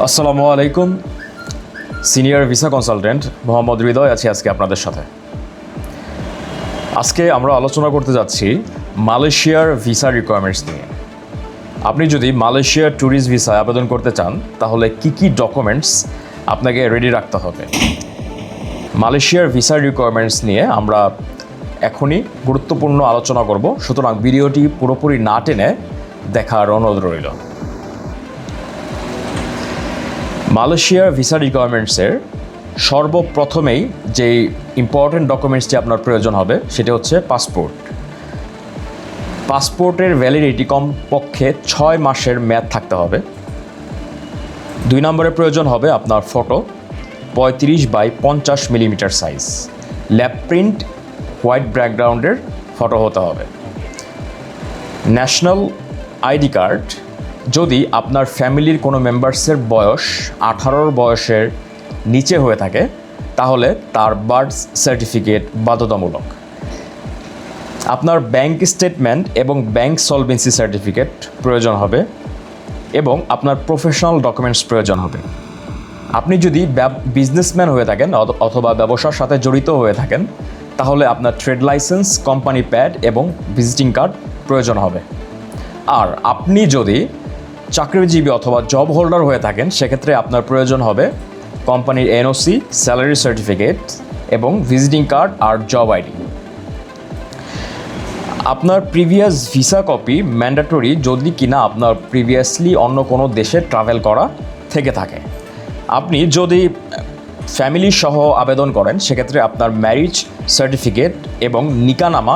আসসালামু আলাইকুম। Senior visa consultant Mohammad হৃদয় আছি আজকে আপনাদের সাথে। আজকে আমরা আলোচনা করতে যাচ্ছি মালয়েশিয়ার ভিসা রিকোয়ারমেন্টস নিয়ে। আপনি যদি মালয়েশিয়ার ট্যুরিস্ট ভিসায় আবেদন করতে চান তাহলে কি ডকুমেন্টস আপনাকে রেডি রাখতে হবে। মালয়েশিয়ার ভিসা রিকোয়ারমেন্টস নিয়ে আমরা এখনই গুরুত্বপূর্ণ আলোচনা করব, সুতরাং ভিডিওটি পুরোপুরি না টেনে দেখার অনুরোধ রইল। মালয়েশিয়ার ভিসা রিকোয়ারমেন্টসের সর্বপ্রথমেই যেই ইম্পর্টেন্ট ডকুমেন্টসটি আপনার প্রয়োজন হবে সেটা হচ্ছে পাসপোর্ট। পাসপোর্টের ভ্যালিডিটি কমপক্ষে 6 মাসের মেয়াদ থাকতে হবে। 2 নম্বরে প্রয়োজন হবে আপনার photo 35x50 millimetre size, lab print white ব্যাকগ্রাউন্ডের ফটো হতে হবে। ন্যাশনাল আইডি কার্ড, যদি আপনার ফ্যামিলির কোনো মেম্বার্সের বয়স 18 বয়সের নিচে হয়ে থাকে তাহলে তার বার্থ সার্টিফিকেট বাধ্যতামূলক। আপনার ব্যাংক স্টেটমেন্ট এবং ব্যাংক সলভেন্সি সার্টিফিকেট প্রয়োজন হবে এবং আপনার প্রফেশনাল ডকুমেন্টস প্রয়োজন হবে। আপনি যদি বিজনেসম্যান হয়ে থাকেন অথবা ব্যবসার সাথে জড়িত হয়ে থাকেন তাহলে আপনার ট্রেড লাইসেন্স, কোম্পানি প্যাড এবং ভিজিটিং কার্ড প্রয়োজন হবে। আর আপনি যদি চাকরিজীবী অথবা জব হোল্ডার হয়ে থাকেন সেক্ষেত্রে আপনার প্রয়োজন হবে কোম্পানির এনওসি, স্যালারি সার্টিফিকেট এবং ভিজিটিং কার্ড আর জব আইডি। আপনার প্রিভিয়াস ভিসা কপি ম্যান্ডেটরি যদি কিনা আপনার প্রিভিয়াসলি অন্য কোনো দেশে ট্রাভেল করা থেকে থাকে। আপনি যদি ফ্যামিলি সহ আবেদন করেন সেক্ষেত্রে আপনার ম্যারিজ সার্টিফিকেট এবং নিকানামা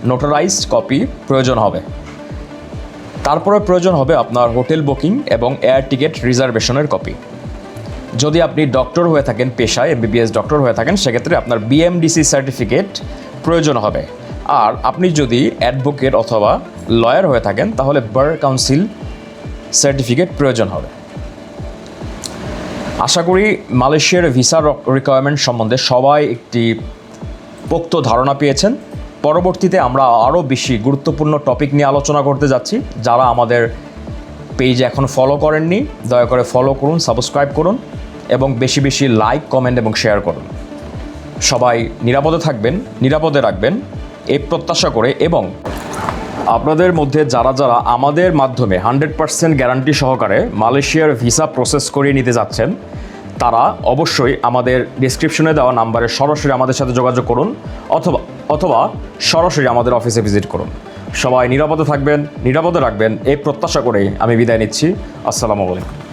নোটারাইজড কপি প্রয়োজন হবে। তারপরে প্রয়োজন হবে আপনার হোটেল বুকিং এবং এয়ার টিকিট রিজার্ভেশনের কপি। যদি আপনি ডক্টর হয়ে থাকেন, পেশায় এমবিবিএস ডক্টর হয়ে থাকেন সেক্ষেত্রে আপনার বিএমডিসি সার্টিফিকেট প্রয়োজন হবে। আর আপনি যদি অ্যাডভোকেট অথবা লয়ার হয়ে থাকেন তাহলে বার কাউন্সিল সার্টিফিকেট প্রয়োজন হবে। আশা করি মালয়েশিয়ার ভিসা রিকোয়ারমেন্ট সম্বন্ধে সবাই একটি পোক্ত ধারণা পেয়েছেন। পরবর্তীতে আমরা আরও বেশি গুরুত্বপূর্ণ টপিক নিয়ে আলোচনা করতে যাচ্ছি। যারা আমাদের পেজ এখন ফলো করেননি দয়া করে ফলো করুন, সাবস্ক্রাইব করুন এবং বেশি বেশি লাইক, কমেন্ট এবং শেয়ার করুন। সবাই নিরাপদে থাকবেন, নিরাপদে রাখবেন এই প্রত্যাশা করে, এবং আপনাদের মধ্যে যারা আমাদের মাধ্যমে 100% গ্যারান্টি সহকারে মালয়েশিয়ার ভিসা প্রসেস করিয়ে নিতে যাচ্ছেন তারা অবশ্যই আমাদের ডেসক্রিপশনে দেওয়া নাম্বারে সরাসরি আমাদের সাথে যোগাযোগ করুন অথবা সরাসরি আমাদের অফিসে ভিজিট করুন। সবাই নিরাপদে থাকবেন, নিরাপদে রাখবেন এই প্রত্যাশা করেই আমি বিদায় নিচ্ছি। আসসালামু আলাইকুম।